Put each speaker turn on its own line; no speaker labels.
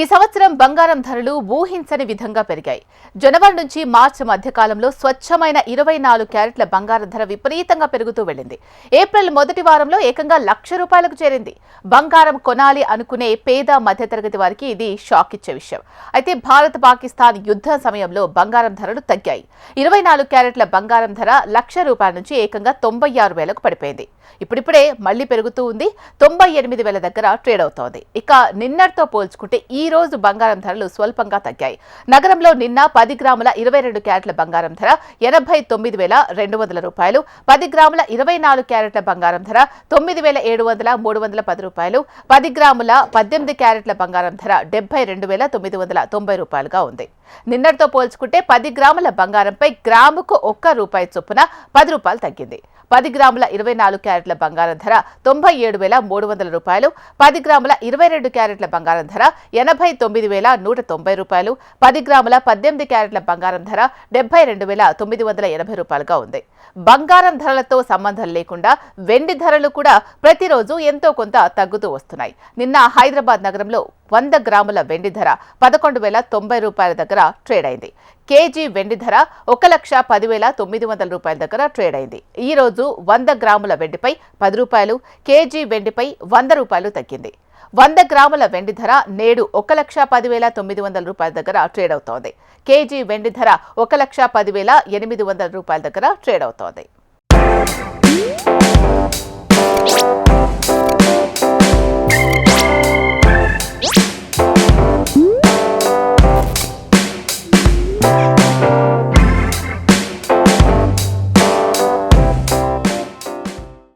ఈ సంవత్సరం బంగారం ధరలు ఊహించని విధంగా పెరిగాయి. జనవరి నుంచి మార్చి మధ్యకాలంలో స్వచ్ఛమైన 24 క్యారెట్ల బంగారం ధర విపరీతంగా పెరుగుతూ వెళ్లింది. ఏప్రిల్ మొదటి వారంలో ఏకంగా ₹1,00,000 చేరింది. బంగారం కొనాలి అనుకునే పేద మధ్యతరగతి వారికి ఇది షాక్ ఇచ్చే విషయం. అయితే భారత్ పాకిస్తాన్ యుద్ధ సమయంలో బంగారం ధరలు తగ్గాయి. 24 క్యారెట్ల బంగారం ధర ₹1,00,000 నుంచి ఏకంగా 96,000కు పడిపోయింది. ఇప్పుడిప్పుడే మళ్లీ పెరుగుతూ ఉంది. 98,000 దగ్గర ట్రేడ్ అవుతోంది. ఇక నిన్నటితో పోల్చుకుంటే ఈ రోజు బంగారం ధరలు స్వల్పంగా తగ్గాయి. నగరంలో నిన్న 10 గ్రాముల 22 క్యారెట్ల బంగారం ధర ₹89,200, 10 గ్రాముల 24 క్యారెట్ల బంగారం ధర ₹9,700-310, 10 గ్రాముల 18 క్యారెట్ల బంగారం ధర ₹72,990గా ఉంది. నిన్నటితో పోల్చుకుంటే 10 గ్రాముల బంగారంపై గ్రాముకు ₹1 చొప్పున ₹10 తగ్గింది. 10 గ్రాముల 24 క్యారెట్ల బంగారం ధర ₹97,300, 10 గ్రాముల 22 క్యారెట్ల బంగారం ధర ₹89,190, 10 గ్రాముల 18 క్యారెట్ల బంగారం ధర ₹72,980గా ఉంది. బంగారం ధరలతో సంబంధం లేకుండా వెండి ధరలు కూడా ప్రతిరోజు ఎంతో కొంత తగ్గుతూ వస్తున్నాయి. నిన్న హైదరాబాద్ నగరంలో 100 గ్రాముల వెండి ధర ₹11,090 దగ్గర ట్రేడ్ అయింది. కేజీ వెండి ధర ₹1,10,900 దగ్గర ట్రేడ్ అయింది. ఈ రోజు 100 గ్రాముల వెండిపై ₹10, కేజీ వెండిపై ₹100 తగ్గింది. 100 గ్రాముల వెండి ధర నేడు ₹1,10,900 దగ్గర ట్రేడ్ అవుతోంది. కేజీ వెండి ధర ₹1,10,800 దగ్గర ట్రేడ్ అవుతోంది.